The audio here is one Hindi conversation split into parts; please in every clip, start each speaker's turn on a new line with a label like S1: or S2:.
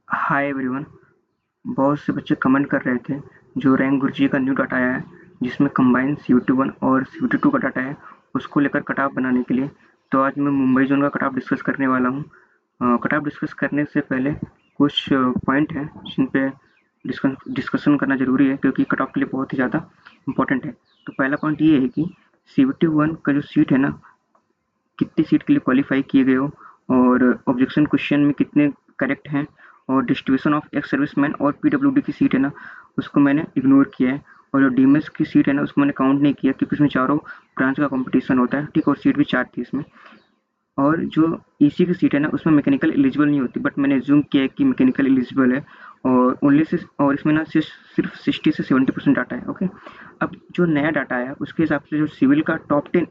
S1: Hi everyone. बहुत से बच्चे कमेंट कर रहे थे जो रैंक गुरुजी का न्यू डाटा आया है जिसमें कंबाइन CUT 1 और CUT 2 का डाटा है, उसको लेकर कट ऑफ बनाने के लिए। तो आज मैं मुंबई जोन का कट ऑफ डिस्कस करने वाला हूँ। कट ऑफ डिस्कस करने से पहले कुछ पॉइंट हैं जिन पे डिस्कशन करना ज़रूरी है क्योंकि कट ऑफ के लिए बहुत ही ज़्यादा इम्पोर्टेंट है। तो पहला पॉइंट ये है कि CUT 1 का जो सीट है ना, कितनी सीट के लिए क्वालिफाई किए गए हो और ऑब्जेक्शन क्वेश्चन में कितने करेक्ट हैं, और डिस्ट्रीब्यूशन ऑफ एक्स सर्विसमैन और PWD की सीट है ना, उसको मैंने इग्नोर किया है। और जो डीएमएस की सीट है ना, उसको मैंने काउंट नहीं किया क्योंकि उसमें चारों ब्रांच का कंपटीशन होता है, ठीक। और सीट भी 4 थी इसमें। और जो ईसी की सीट है ना, उसमें मैकेनिकल एलिजिबल नहीं होती, बट मैंने एज्यूम किया है कि मैकेनिकल एलिजिबल है। और ओनली से और इसमें ना सिर्फ 60 से 70% डाटा है, ओके। अब जो नया डाटा आया उसके हिसाब से जो सिविल का टॉप 10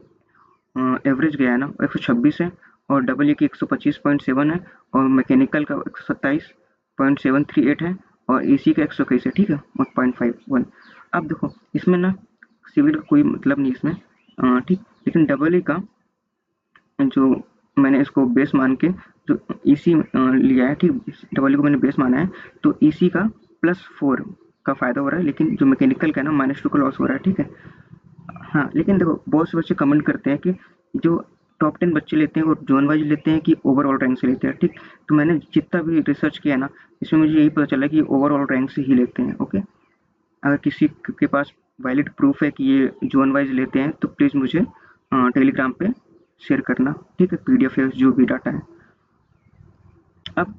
S1: एवरेज गया है ना, 126 है। और डबल ए की 125.7 है। और मैकेनिकल का 127.738 है। और एसी का 121 है, ठीक है, 1.51। अब देखो इसमें ना सिविल का कोई मतलब नहीं इसमें, ठीक। लेकिन डबल ए का जो मैंने इसको बेस मान के जो ईसी लिया है, ठीक। डबल ई को मैंने बेस माना है, तो ईसी का +4 का फायदा हो रहा है, लेकिन जो मैकेनिकल का है ना, -2 का लॉस हो रहा है, ठीक है। हाँ, लेकिन देखो बहुत से बच्चे कमेंट करते हैं कि जो टॉप 10 बच्चे लेते हैं वो जोन वाइज लेते हैं कि ओवरऑल रैंक से लेते हैं, ठीक। तो मैंने जितना भी रिसर्च किया ना, इसमें मुझे यही पता चला कि ओवरऑल रैंक से ही लेते हैं, ओके। अगर किसी के पास वैलिड प्रूफ है कि ये जोन वाइज लेते हैं तो प्लीज़ मुझे टेलीग्राम पे शेयर करना, ठीक है, पीडीएफ या जो भी डाटा है। अब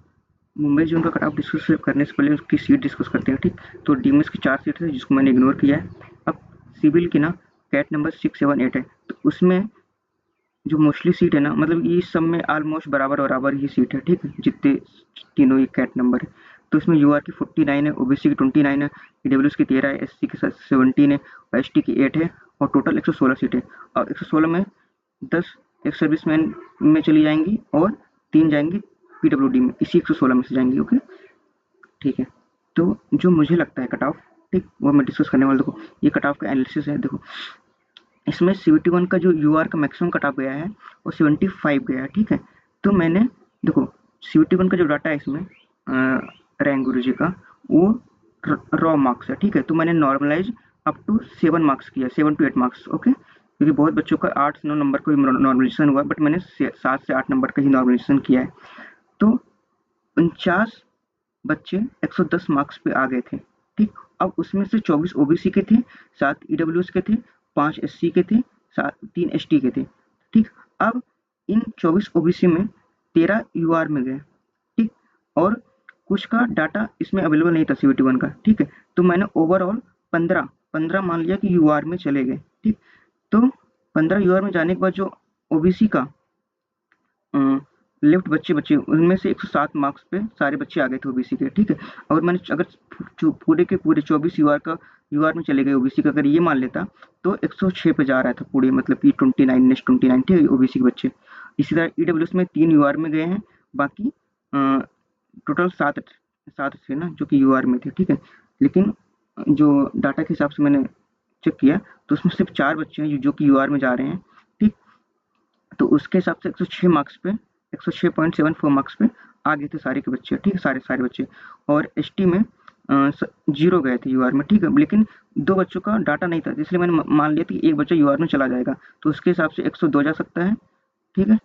S1: मुंबई जोन का कट ऑफ डिस्कस करने से पहले उसकी सीट डिस्कस करते हैं, ठीक। तो डीएमएस की 4 सीट है जिसको मैंने इग्नोर किया है। अब सिविल की ना कैट नंबर 6, 7, 8 है, तो उसमें जो मोस्टली सीट है ना, मतलब ये सब में ऑलमोस्ट बराबर-बराबर ही सीट है, ठीक है? जितने तीनों ही कैट नंबर है। तो इसमें यूआर की 49 है, ओबीसी की 29 है, ईडब्ल्यूएस की 13 है, एससी की 17 है और एसटी की 8 है। और टोटल 116 सीटें। और 116 में 10 एक्स सर्विसमैन में चली जाएंगी और 3 जाएंगी पीडब्ल्यूडी में, इसी 116 में से जाएंगी, ओके, ठीक है। तो जो मुझे लगता है कट ऑफ, ठीक, वो मैं डिस्कस करने वाला। देखो ये कट ऑफ का एनालिसिस है। देखो इसमें CUT 1 का जो यूआर का मैक्सिमम कट ऑफ गया है वो 75 गया है, ठीक है। तो मैंने देखो CUT 1 का जो डाटा है इसमें रैंक गुरुजी का, वो रॉ मार्क्स है, ठीक है। तो मैंने नॉर्मलाइज अप टू 7 मार्क्स किया, 7 to 8 मार्क्स, ओके। क्योंकि बहुत बच्चों का 8 से 9 नंबर का नॉर्मलाइजेशन हुआ, बट मैंने 7 से 8 नंबर का ही नॉर्मलाइजेशन किया है। तो 49 बच्चे 110 मार्क्स पे आ गए थे, ठीक। अब उसमें से 24 ओबीसी के थे, 7 ईडब्ल्यूएस के थे, 5 एससी के थे, 3 एसटी के थे, ठीक। अब इन 24 ओबीसी में 13 यूआर में गए, ठीक। और कुछ का डाटा इसमें अवेलेबल नहीं था CUT 1 का, ठीक है। तो मैंने ओवरऑल 15 मान लिया कि यूआर में चले गए, ठीक। तो 15 यूआर में जाने के बाद जो ओबीसी का लेफ्ट बच्चे बचे, उनमें से 107 मार्क्स पे सारे बच्चे आ गए थे ओबीसी के, ठीक है। और मैंने अगर पूरे के पूरे 24 यूआर में चले गए ओबीसी का, अगर ये मान लेता तो 106 पे जा रहा था पूरे, मतलब कि 29 नेक्स्ट 29, ठीक है, ओबीसी के बच्चे। इसी तरह ईडब्ल्यूएस में 3 यूआर में गए हैं, बाकी टोटल 7 थे ना जो कि यूआर में थे, ठीक है। लेकिन जो डाटा के हिसाब से मैंने चेक किया तो उसमें सिर्फ 4 बच्चे हैं जो कि यूआर में जा रहे हैं, ठीक। तो उसके हिसाब से 106 मार्क्स पे, 106.74 मार्क्स पे आ गए थे सारे के बच्चे, ठीक है, सारे बच्चे। और एसटी में 0 गए थे यूआर में, ठीक है। लेकिन 2 बच्चों का डाटा नहीं था, इसलिए मैंने मान लिया कि एक बच्चा यूआर में चला जाएगा, तो उसके हिसाब से 102 जा सकता है, ठीक है।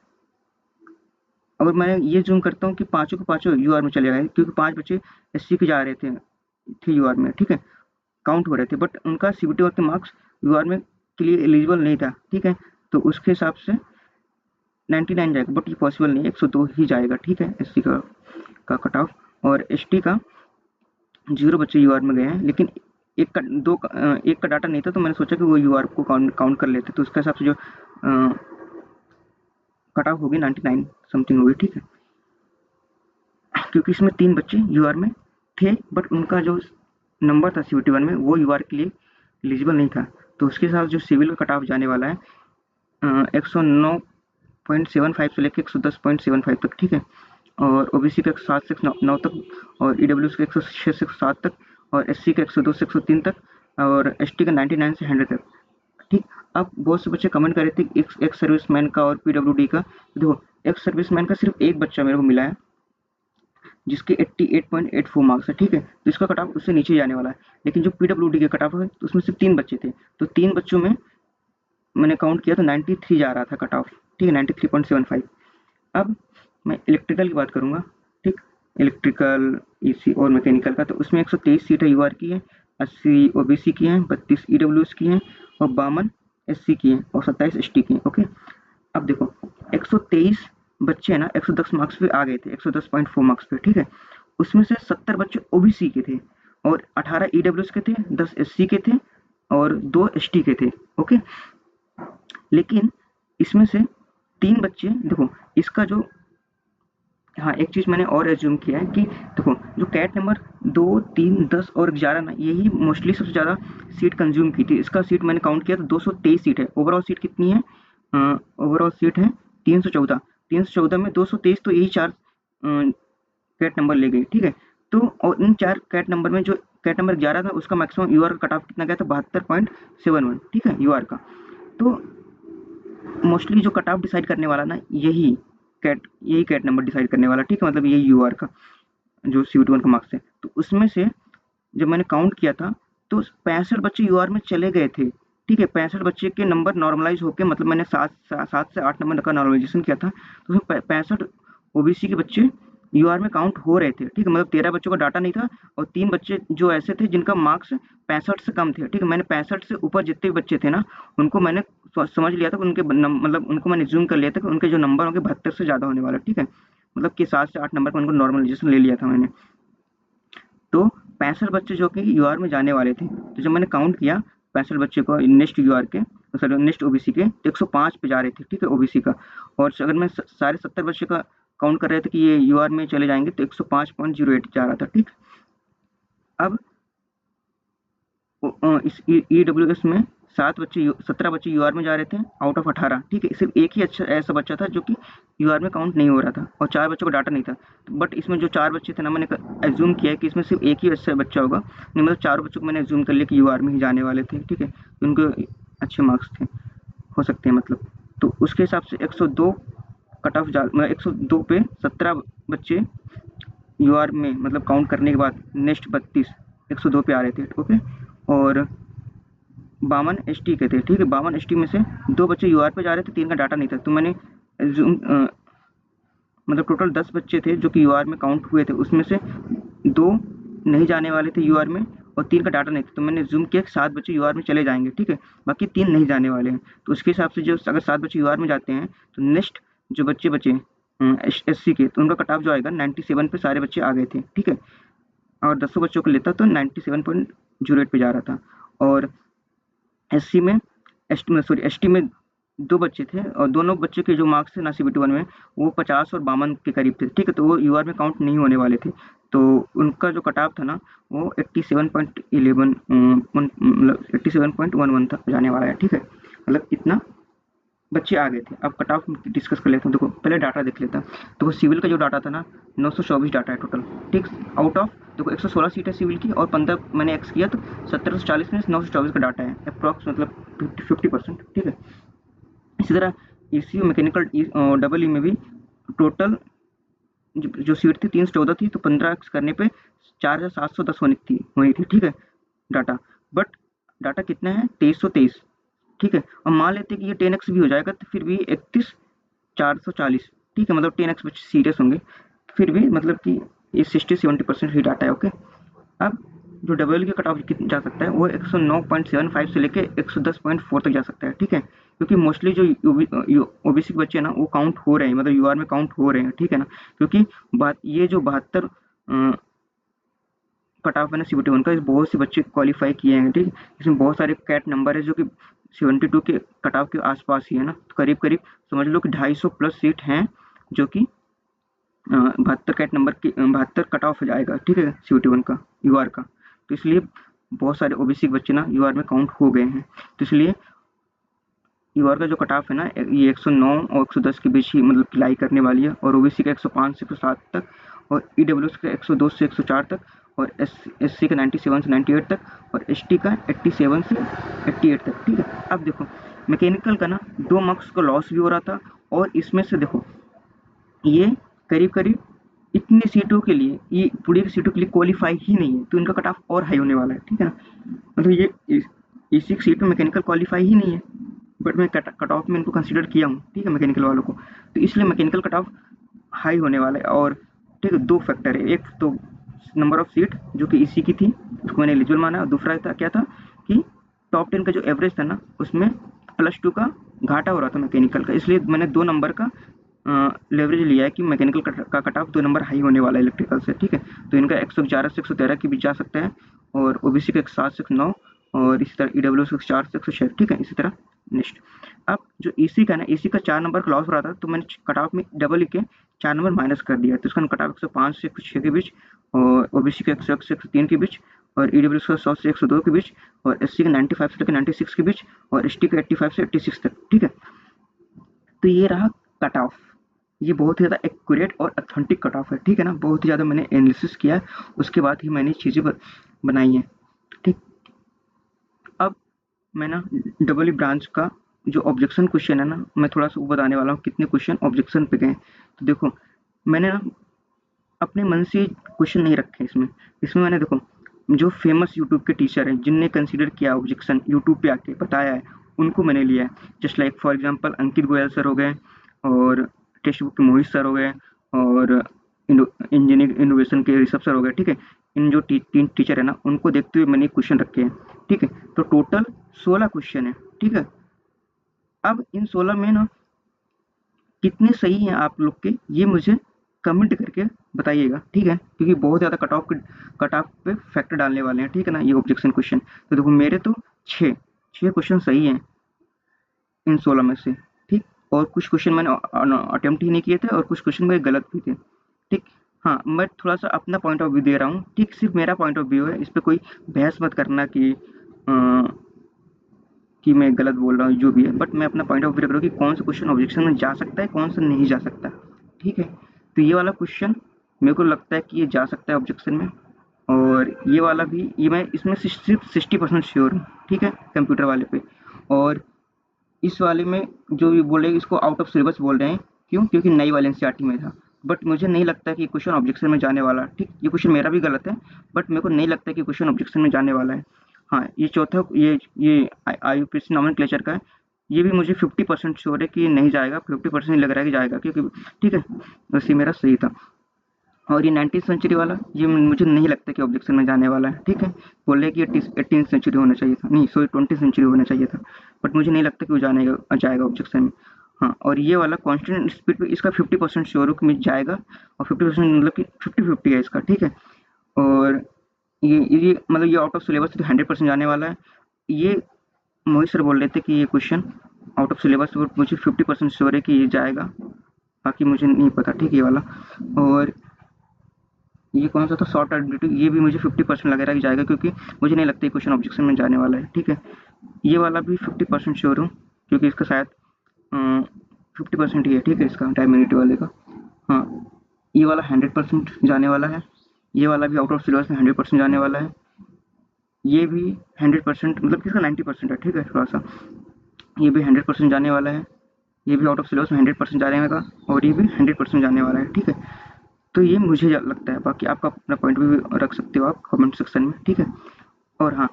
S1: और मैं ये ज़ूम करता हूँ कि पाँचों के पाँचों यूआर में चले गए क्योंकि 5 बच्चे एससी के जा रहे थे यूआर में, ठीक है, काउंट हो रहे थे, बट उनका CUT 1 के मार्क्स यूआर में के लिए एलिजिबल नहीं था, ठीक है। तो उसके हिसाब से 99 जाएगा, बट ये पॉसिबल नहीं है, 102 ही जाएगा, ठीक है, एससी का कट ऑफ। और एसटी का 0 बच्चे यूआर में गए हैं, लेकिन एक का डाटा नहीं था, तो मैंने सोचा कि वो यूआर को काउंट कर लेते, तो उसके हिसाब से जो कट ऑफ होगी 99 समथिंग होगी, ठीक है। क्योंकि इसमें 3 बच्चे यूआर में थे, बट उनका जो नंबर था CUT 1 में वो यूआर के लिए एलिजिबल नहीं था, तो उसके साथ जो सिविल का कट ऑफ जाने वाला है 109.75 से लेकर 110.75 तक, ठीक है। और ओबीसी का 7 से 9 तक, और ईडब्ल्यूएस का 106 से 107 तक, और एससी का 102 से 103 तक, और एसटी का 99 से 100 तक, ठीक। अब बहुत से बच्चे कमेंट कर रहे थे एक्स सर्विसमैन का और पीडब्ल्यूडी का। देखो एक्स सर्विसमैन का सिर्फ एक बच्चा मेरे को मिला है, जिसके 88.84 मार्क्स है, ठीक है, तो इसका कट ऑफ उससे नीचे जाने वाला है। लेकिन जो पीडब्ल्यूडी के कट ऑफ है तो उसमें सिर्फ 3 बच्चे थे, तो 3 बच्चों में मैंने काउंट किया तो 93 जा रहा था कट ऑफ, ठीक है, 93.75। अब मैं इलेक्ट्रिकल की बात करूँगा, ठीक, इलेक्ट्रिकल, ईसी और मैकेनिकल का, तो उसमें 123 सीटें यूआर की हैं, 80 ओबीसी की हैं, 32 ईडब्ल्यूएस की हैं और 52 एससी की हैं और 27 एसटी की हैं। ओके, अब देखो 123 बच्चे है ना 110 मार्क्स पे आ गए थे, 110.4 मार्क्स पे, ठीक है, उसमें से 70 बच्चे ओबीसी के थे और 18 ईडब्ल्यूएस के थे, 10 एससी के थे और 2 एसटी के थे। ओके, लेकिन इसमें से 3 बच्चे, देखो इसका जो, हाँ, एक चीज़ मैंने और एज्यूम किया है कि देखो जो कैट नंबर 2, 3, 10 और 11 ना, यही मोस्टली सबसे ज़्यादा सीट कंज्यूम की थी। इसका सीट मैंने काउंट किया तो 223 सीट है। ओवरऑल सीट कितनी है? ओवरऑल सीट है 314। 314 में 223 तो यही 4 कैट नंबर ले गई, ठीक है। तो और इन 4 कैट नंबर में जो कैट नंबर 11 था उसका मैक्सिमम यूआर का कट ऑफ कितना गया था? 72.71, ठीक है, यूआर का। तो मोस्टली जो कट ऑफ डिसाइड करने वाला ना, यही कैट नंबर डिसाइड करने वाला, ठीक है, मतलब यही यूआर का जो सीयूटी 1 का मार्क्स है। तो उसमें से जब मैंने काउंट किया था तो 65 बच्चे यूआर में चले गए थे, ठीक है। 65 बच्चे के नंबर नॉर्मलाइज होके, मतलब मैंने 7 से 8 नंबर का नॉर्मलाइजेशन किया था, तो उसमें 65 ओबीसी के बच्चे यूआर में काउंट हो रहे थे, ठीक है, मतलब 13 बच्चों का डाटा नहीं था और 3 बच्चे जो ऐसे थे जिनका मार्क्स 65 से कम थे, ठीक है। मैंने 65 से ऊपर जितने भी बच्चे थे ना, उनको मैंने समझ लिया था कि उनके मतलब उनको मैंने ज़ूम कर लिया था कि उनके जो नंबर होंगे 72 से ज़्यादा होने वाला, ठीक है, मतलब कि 7 से 8 नंबर का उनको नॉर्मलाइजेशन ले लिया था मैंने। तो 65 बच्चे जो कि यूआर में जाने वाले थे, तो जब मैंने काउंट किया 65 बच्चे को नेक्स्ट यूआर के, सॉरी नेक्स्ट ओबीसी के, तो 105 पे जा रहे थे, ठीक है, ओबीसी का। और अगर मैं सारे 70 बच्चे का काउंट कर रहे थे कि ये यूआर में चले जाएंगे, तो 105.08 जा रहा था, ठीक। अब इस ईडब्ल्यूएस में 17 बच्चे यूआर में जा रहे थे आउट ऑफ 18, ठीक है। सिर्फ एक ही अच्छा ऐसा बच्चा था जो कि यूआर में काउंट नहीं हो रहा था और 4 बच्चों का डाटा नहीं था। बट इसमें जो 4 बच्चे थे ना, मैंने एज्यूम किया है कि इसमें सिर्फ एक ही ऐसा बच्चा होगा, नहीं मतलब 4 बच्चों को मैंने एज्यूम कर लिया कि यूआर में ही जाने वाले थे, ठीक है, उनको अच्छे मार्क्स थे, हो सकते हैं मतलब। तो उसके हिसाब से 102 कट ऑफ मतलब 102 पे 17 बच्चे यूआर में मतलब काउंट करने के बाद नेक्स्ट 32 102 पे आ रहे थे, ओके। और 52 एसटी के थे, ठीक है। 52 एसटी में से 2 बच्चे यूआर पे जा रहे थे, 3 का डाटा नहीं था, तो मैंने ज़ूम मतलब टोटल 10 बच्चे थे जो कि यूआर में काउंट हुए थे, उसमें से 2 नहीं जाने वाले थे यूआर में और 3 का डाटा नहीं था, तो मैंने ज़ूम किया कि 7 बच्चे यूआर में चले जाएंगे, ठीक है, बाकी 3 नहीं जाने वाले हैं। तो उसके हिसाब से जो अगर 7 बच्चे यूआर में जाते हैं तो नेक्स्ट जो बच्चे बचे एससी के, तो उनका कट ऑफ जो आएगा 97 पे सारे बच्चे आ गए थे, ठीक है। और 10 बच्चों को लेता तो 97.08 पे जा रहा था। और एससी में एसटी में 2 बच्चे थे और दोनों बच्चे के जो मार्क्स थे ना सीबीटी 1 में, वो 50 और 52 के करीब थे, ठीक है, तो वो यूआर में काउंट नहीं होने वाले थे। तो उनका जो कट ऑफ था ना वो 87.11 मतलब 87.11 तक जाने वाला है, ठीक है, मतलब इतना बच्चे आ गए थे। अब कट ऑफ डिस्कस कर लेता हूँ। देखो पहले डाटा देख लेता हूँ। देखो सिविल का जो डाटा था ना 924 डाटा है टोटल, ठीक, आउट ऑफ देखो 116 सीट है सिविल की और 15 मैंने एक्स किया तो 1740 में 924 का डाटा है अप्रॉक्स, मतलब 50%, ठीक है। इसी तरह ईसीयू मैकेनिकल डबल ई में भी टोटल जो सीट थी 314 थी, तो 15 एक्स करने पे 4710 हुई थी, ठीक है, डाटा। बट डाटा कितना है 2323, ठीक है। और मान लेते हैं कि ये 10x भी हो जाएगा तो फिर भी 31440, ठीक है, मतलब 10x बच्चे सीरियस होंगे, फिर भी मतलब कि ये 60-70% ही डाटा है, ओके। अब जो डबल की कट ऑफ जा सकता है वो 109.75 से लेके 110.4 तक जा सकता है, ठीक है, क्योंकि मोस्टली जो ओबीसी के बच्चे हैं ना वो काउंट हो रहे हैं, मतलब यूआर में काउंट हो रहे हैं, ठीक है ना, क्योंकि बात ये जो 72 कट ऑफ है ना सीबीटी 1 का, बहुत से बच्चे क्वालिफाई किए हैं, ठीक। इसमें बहुत सारे कैट नंबर है जो कि 72 के कट ऑफ के आसपास ही है ना, तो करीब करीब समझ लो कि 250 प्लस सीट हैं जो कि 72 कैट नंबर की 72 कट ऑफ हो जाएगा, ठीक है, सीबीटी 1 का यूआर का। तो इसलिए बहुत सारे ओबीसी के बच्चे ना यूआर में काउंट हो गए हैं, तो इसलिए यूआर का जो कट ऑफ है ना ये 109 और 110 के बीच ही मतलब अप्लाई करने वाली है, और ओबीसी का 105 से 107 तक, और ईडब्ल्यूएस का 102 से 104 तक, और एससी का 97 से 98 तक, और एसटी का 87 से 88 तक, ठीक है। अब देखो मैकेनिकल का ना 2 मार्क्स का लॉस भी हो रहा था, और इसमें से देखो ये करीब करीब इतनी सीटों के लिए, ये पूरी की सीटों के लिए क्वालिफाई ही नहीं है, तो इनका कट ऑफ और हाई होने वाला है, ठीक है ना। मतलब ये इसी सीट में मैकेनिकल क्वालिफाई ही नहीं है, बट मैं कट ऑफ में इनको कंसीडर किया हूँ, ठीक है, मैकेनिकल वालों को, तो इसलिए मैकेनिकल कट ऑफ हाई होने वाला है। और ठीक है, दो फैक्टर है, एक तो नंबर ऑफ सीट जो कि इसी की थी, उसको मैंने एलिजिबल माना, और दूसरा था क्या था कि टॉप 10 का जो एवरेज था ना, उसमें +2 का घाटा हो रहा था मैकेनिकल का, इसलिए मैंने 2 नंबर का लेवरेज लिया है कि मैकेनिकल का कट ऑफ 2 नंबर हाई होने वाला है इलेक्ट्रिकल से, ठीक है। तो इनका 111 से 113 के बीच जा सकता है, और ओबीसी का 107 से 109, और इसी तरह ईडब्ल्यू से 4 से 106, ठीक है, इसी तरह नेक्स्ट। अब जो ईसी का ना, ईसी का 4 नंबर का लॉस हो रहा था, तो मैंने कट ऑफ में डबल लिख के 4 नंबर माइनस कर दिया, तो इसका कट ऑफ 105 से 106 के बीच, और ओबीसी का 101 से 103 के बीच, और ईडब्ल्यू का 100 से 102 के बीच, और एससी का 95 से लेकर 96 के बीच, और एसटी का 85 से 86 तक, ठीक है। तो ये रहा कट ऑफ, ये बहुत ही ज़्यादा एक्यूरेट और ऑथेंटिक कट ऑफ है, ठीक है ना, बहुत ही ज़्यादा मैंने एनालिसिस किया है, उसके बाद ही मैंने चीज़ें बनाई हैं, ठीक। अब मैं ना डबल ई ब्रांच का जो ऑब्जेक्शन क्वेश्चन है ना, मैं थोड़ा सा वो बताने वाला हूँ कितने क्वेश्चन ऑब्जेक्शन पे गए। तो देखो, मैंने ना अपने मन से क्वेश्चन नहीं रखे इसमें, इसमें मैंने देखो जो फेमस यूट्यूब के टीचर हैं जिनने कंसीडर किया ऑब्जेक्शन यूट्यूब पे आके बताया है, उनको मैंने लिया है। Just like for example Ankit Goyal sir हो गए, और टेक्स्ट बुक के मोहित सर हो गए, और इंजीनियरिंग इनोवेशन के ऋषभ सर हो गए, ठीक है। इन जो तीन टीचर है ना, उनको देखते हुए मैंने क्वेश्चन रखे हैं, ठीक है। तो टोटल 16 क्वेश्चन है, ठीक है। अब इन 16 में ना कितने सही हैं आप लोग के, ये मुझे कमेंट करके बताइएगा, ठीक है, क्योंकि बहुत ज़्यादा कट ऑफ पे फैक्टर डालने वाले हैं, ठीक है ना, ये ऑब्जेक्शन क्वेश्चन। तो देखो मेरे तो छः छः क्वेश्चन सही हैं इन 16 में से, ठीक। और कुछ क्वेश्चन मैंने अटेम्प्ट ही नहीं किए थे, और कुछ क्वेश्चन मेरे गलत भी थे, ठीक। हाँ, मैं थोड़ा सा अपना पॉइंट ऑफ व्यू दे रहा हूँ, ठीक, सिर्फ मेरा पॉइंट ऑफ व्यू है, इस पर कोई बहस मत करना कि मैं गलत बोल रहा हूँ, जो भी है, बट मैं अपना पॉइंट ऑफ व्यू रख रहा हूँ कि कौन सा क्वेश्चन ऑब्जेक्शन में जा सकता है, कौन सा नहीं जा सकता, ठीक है। तो ये वाला क्वेश्चन मेरे को लगता है कि ये जा सकता है ऑब्जेक्शन में, और ये वाला भी, ये मैं इसमें सिर्फ 60% श्योर हूँ, ठीक है, कंप्यूटर वाले पे। और इस वाले में जो भी बोल रहे हैं इसको आउट ऑफ सिलेबस बोल रहे हैं, क्यों, क्योंकि नई वाले एनसीईआरटी में था, बट मुझे नहीं लगता कि क्वेश्चन ऑब्जेक्शन में जाने वाला, ठीक। ये क्वेश्चन मेरा भी गलत है, बट मेरे को नहीं लगता कि क्वेश्चन ऑब्जेक्शन में जाने वाला है। हाँ, ये चौथा, ये आईयूपीएसी नॉमेनक्लेचर का है, ये भी मुझे 50% श्योर है कि नहीं जाएगा, 50% लग रहा है कि जाएगा, क्योंकि ठीक है, वैसे मेरा सही था। और ये 19th सेंचुरी वाला, ये मुझे नहीं लगता कि ऑब्जेक्शन में जाने वाला है, ठीक है। बोल रहे कि 18th सेंचुरी होना चाहिए था, नहीं सॉरी 20th सेंचुरी होना चाहिए था, बट मुझे नहीं लगता कि वो जाएगा ऑब्जेक्शन में। हाँ, और ये वाला कांस्टेंट स्पीड पे इसका 50% श्योर हूँ कि मिल जाएगा, और 50% मतलब कि 50-50 है इसका, ठीक है। और ये मतलब ये आउट ऑफ सिलेबस तो 100% जाने वाला है। ये मोहित सर बोल रहे थे कि ये क्वेश्चन आउट ऑफ सिलेबस, मुझे 50% श्योर है कि ये जाएगा, बाकी मुझे नहीं पता, ठीक है, ये वाला। और ये कौन सा था शॉर्ट एडमिटिव, ये भी मुझे 50% लग रहा है कि जाएगा, क्योंकि मुझे नहीं लगता ये क्वेश्चन ऑब्जेक्शन में जाने वाला है, ठीक है। ये वाला भी 50% श्योर हूँ, क्योंकि इसका शायद 50% ही है, ठीक है, इसका टाइम यूनिटी वाले का। हाँ, ये वाला 100% जाने वाला है, ये वाला भी आउट ऑफ सिलेबस में 100% जाने वाला है, ये भी 100% मतलब कि इसका 90% है, ठीक है, थोड़ा सा, ये भी 100% जाने वाला है, ये भी आउट ऑफ सिलेबस में 100% जाने वाला, और ये भी 100% जाने वाला है, ठीक है। तो ये मुझे लगता है, बाकी आपका अपना पॉइंट भी रख सकते हो आप कमेंट सेक्शन में, ठीक है। और हाँ,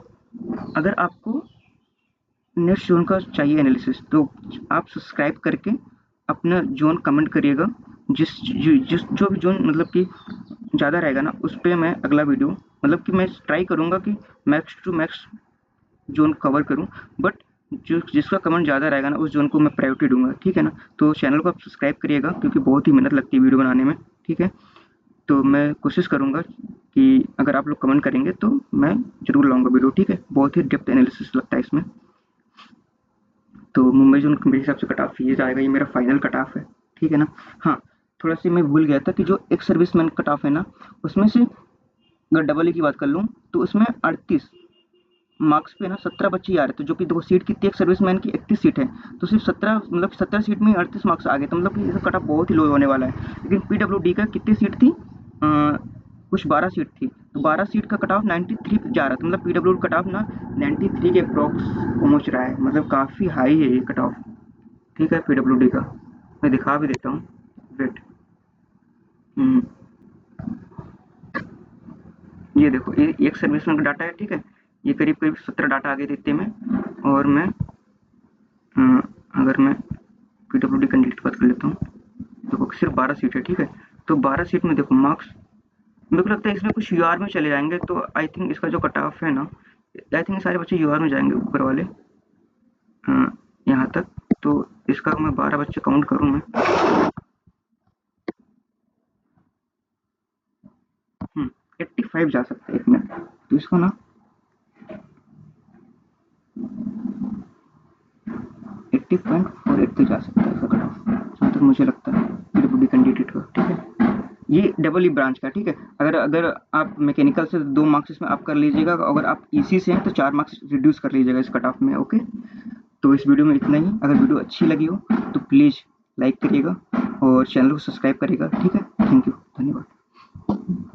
S1: अगर आपको नेक्स्ट जोन का चाहिए एनालिसिस, तो आप सब्सक्राइब करके अपना जोन कमेंट करिएगा, जिस जो भी जोन मतलब कि ज़्यादा रहेगा ना, उस पर मैं अगला वीडियो, मतलब कि मैं ट्राई करूँगा कि max to max zone cover करूँ, बट जो जिसका कमेंट ज़्यादा रहेगा ना, उस जोन को मैं प्रायोरिटी दूंगा, ठीक है ना। तो चैनल को आप सब्सक्राइब करिएगा, क्योंकि बहुत ही मेहनत लगती है वीडियो बनाने में, ठीक है। तो मैं कोशिश करूँगा कि अगर आप लोग कमेंट करेंगे तो मैं ज़रूर लाऊँगा वीडियो, ठीक है। बहुत ही डेप्थ एनालिसिस लगता है इसमें। तो मुंबई जोन मेरे हिसाब से कट ऑफ ये जाएगा, ये मेरा फाइनल कट ऑफ है, ठीक है ना। हाँ, थोड़ा सा मैं भूल गया था कि जो एक सर्विसमैन कट ऑफ है ना, उसमें से अगर डबल ई की बात कर लूँ, तो उसमें 38 मार्क्स पे ना 17 बच्चे ही आ रहे थे, जो कि देखो सीट कितनी, एक सर्विसमैन की 31 सीट है, तो सिर्फ 17 मतलब 17 सीट में 38 मार्क्स आ गए, तो मतलब कि इसका कट ऑफ बहुत ही लो होने वाला है। लेकिन पीडब्ल्यूडी का कितनी सीट थी, कुछ 12 सीट थी, तो 12 सीट का कट ऑफ 93 पे जा रहा था, मतलब पीडब्ल्यू कट ऑफ ना 93 के अप्रॉक्स पहुंच रहा है, मतलब काफ़ी हाई है ये कट ऑफ, ठीक है, पीडब्ल्यूडी का। मैं दिखा भी देता हूँ, वेट। ये देखो ये एक सर्विस में डाटा है, ठीक है। ये करीब करीब 17 डाटा आ गए थे इतने में। और मैं अगर मैं पीडब्ल्यूडी कैंडिडेट की बात कर लेता हूँ, देखो सिर्फ 12 सीट है, ठीक है। तो 12 सीट में देखो मार्क्स मेरे को लगता है इसमें कुछ यूआर में चले जाएंगे, तो आई थिंक इसका जो कट ऑफ है ना, आई थिंक सारे बच्चे यूआर में जाएंगे ऊपर वाले यहाँ तक। तो इसका मैं 12 बच्चे काउंट करूँ मैं, 85 जा सकता है एक मिनट। तो इसको ना 80.48 जा सकता है इसका कट ऑफ, जहाँ तक मुझे लगता है पीडब्ल्यूडी कैंडिडेट का, ठीक है। ये डबल ई ब्रांच का, ठीक है। अगर अगर आप मैकेनिकल से 2 मार्क्स इसमें आप कर लीजिएगा, अगर आप ईसी से हैं तो 4 मार्क्स रिड्यूस कर लीजिएगा इस कट ऑफ में, ओके। तो इस वीडियो में इतना ही। अगर वीडियो अच्छी लगी हो तो प्लीज़ लाइक करिएगा और चैनल को सब्सक्राइब करिएगा, ठीक है। थैंक यू, धन्यवाद।